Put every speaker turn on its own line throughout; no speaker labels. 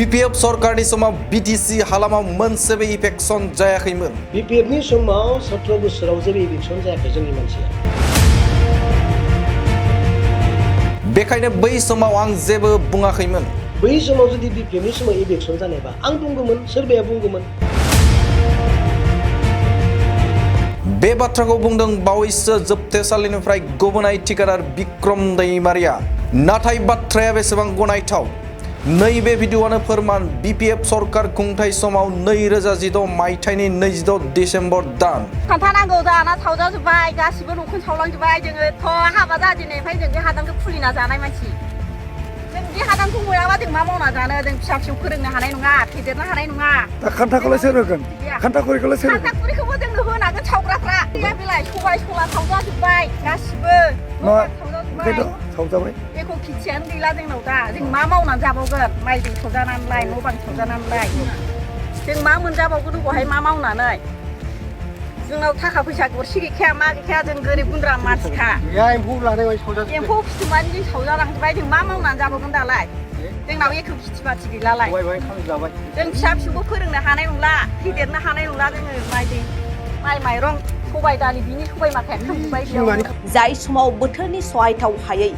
BPF सरकारनि समाव BTC हालामाव मोनसेबो इभेक्शन जायाखैमोन।
BPF नि समाव 17 बोसोराव जेबो इभेक्शन जायाखै जोंनि मानसिया।
बेखायनो बै समाव आं जेबो बुङाखैमोन।
बै समाव जुदि BPF नि समाव इभेक्शन जानायबा आं बुंगौमोन, सोरबाया बुंगौमोन।
बे बाथ्राखौ बुंदों बावैसो जोबथेसालिनिफ्राय गुबुनाय थिखादार बिक्रम दैमारिया। नाथाय बाथ्राया बेसेबां गनायथाव। नैबे भिडिअ'आनो फोरमान BPF सरकार खुंथाय समाव 2016 मायथाइनि 22 दिसेम्बर दान।
खोन्थानांगौ दाना सावजाजोब्बाय, गासिबो न'खौनो सावलांजोब्बाय। जोङो थ' हाबा जाजेननायनिफ्राय जों बे हादानखौ खुलिना जानाय मानसि। जों बे हादानखौ मोनाबा जों मा मावना जानो? जों फिसा फिसौ फोरोंनो हानाय नङा, फेदेरनो हानाय नङा।
दा खान्थाखौलाय सोर होगोन? खान्थाखौलाय सोर होगोन?
खान्थाखौबो जोंनो होनांगोन सावग्राफ्रा। बेलाय सबाय सला सावजाजोब्बाय गासिबो।
सावजाबाय।
एख' खेथियानो गैला जोंनाव दा। जों मा मावनानै जाबावगोन? माइजों सावजानानैलाय, न' बां सावजानानैलाय। जों मा मोनजाबावगोन अबहाय मा मावनानै? जोंनाव थाखा फैसा गरसे गैखाया, मा गैखाया, जों गोरिब गुन्द्रा मानसिखा। एम्फौ फिथोबनानै जों सावजालांजोब्बाय, जों मा मावनानै जाबावगोन दालाय? जोंनाव एख' खेथि बाथि गैलालाय। जों फिसा फिसौबो फोरोंनो हानाय नंला, फेदेरनो हानाय नंला जोङो। माइ माइरं सबाय दालि बिनि सबाय माखाया खामजोब्बाय बेयाव।
जाय समाव बोथोरनि सहायथाव हायै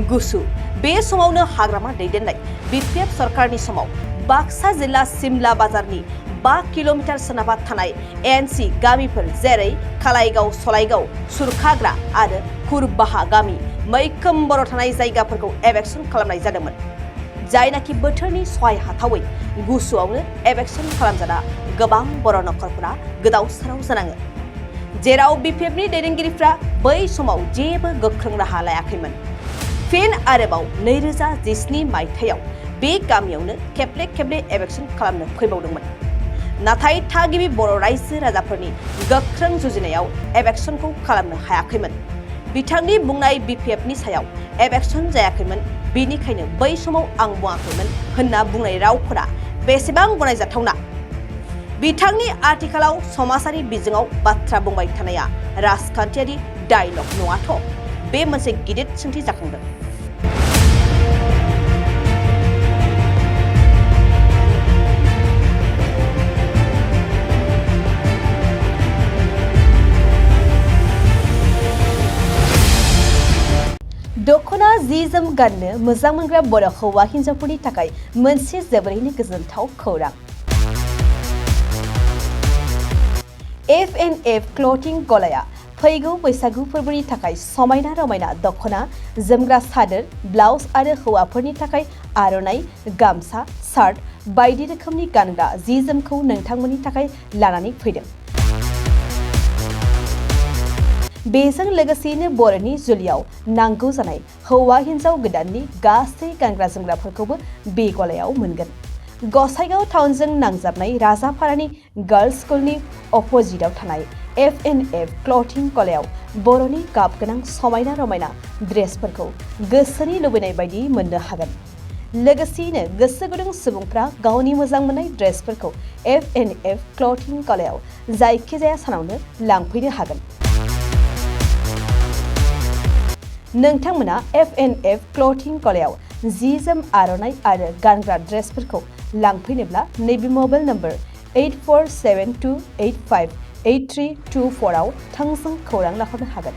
गुसु, बे समावनो हाग्रामा दैदेननाय BPF सरकारनि समाव बाक्सा जिल्ला सिमला बाजारनि 5 किल'मिटार सोनाबहा थानाय NC गामिफोर जेरै खालाइगाव, सलाइगाव, सुरखाग्रा आरो खुरबाहा गामि मैखोम बर' थानाय जायगाफोरखौ एभेक्शन खालामनाय जादोंमोन। जायनाखि बोथोरनि सहाय हाथावै गुसुआवनो एभेक्शन खालामजाना गोबां बर' नखरफोरा गोदाव सोराव जानाङो। जेराव BPF नि दैदेनगिरिफ्रा बै समाव जेबो गोख्रों राहा लायाखैमोन। फिन आरोबाव 2017 मायथाइयाव बे गामियावनो खेबले एभेक्शन खालामनो फैबावदोंमोन। नाथाय थागिबि बर' रायजो राजाफोरनि गोख्रों जुजिनायाव एभेक्शनखौ खालामनो हायाखैमोन। बिथांनि बुंनाय BPF नि सायाव एभेक्शन जायाखैमोन, बेनिखायनो बै समाव आं बुङाखैमोन होनना बुंनाय रावफोरा बेसेबां गनायजाथावना? बिथांनि आथिखालाव समाजारि बिजोङाव बाथ्रा बुंबाय थानाया राजखान्थियारि डायलग नङाथ'? बे मोनसे गिदिर सोंथि जाखांदों। दख'ना जि जोम गाननो मोजां मोनग्रा बर' हौवा हिन्जावफोरनि थाखाय मोनसे जोबोरैनो गोजोनथाव खौरां। F&F क्लथिं गलाया फैगौ बैसागु फोरबोनि थाखाय समायना रमायना दख'ना, जोमग्रा सादोर, ब्लाउज आरो हौवाफोरनि थाखाय आर'नाइ, गामसा, शार्ट बायदि रोखोमनि गानग्रा जि जोमखौ नोंथांमोननि थाखाय लानानै फैदों। बेजों लोगोसेयैनो बर'नि जुलियाव नांगौ जानाय हौवा हिन्जाव गोदाननि गासै गानग्रा जोमग्राफोरखौबो बे गलायाव मोनगोन। गसाइगाव टाउनजों नांजाबनाय राजापारानि गार्लस स्कुलनि अपोजिटआव थानाय F&F क्लथिं गलायाव बर'नि गाब गोनां समायना रमायना ड्रेसफोरखौ गोसोनि लुबैनाय बायदि मोननो हागोन। लोगोसेयैनो गोसो गुदुं सुबुंफ्रा गावनि मोजां मोननाय ड्रेसफोरखौ F&F क्लथिं गलायाव जायखिजाया सानावनो लांफैनो हागोन। नोंथांमोना F&F क्लथिं गलायाव जि जोम, आर'नाइ आरो गानग्रा ड्रेसफोरखौ लांफैनोब्ला नैबे मबाइल नम्बर 8472858324 आव थोंजों खौरां लाहरनो हागोन।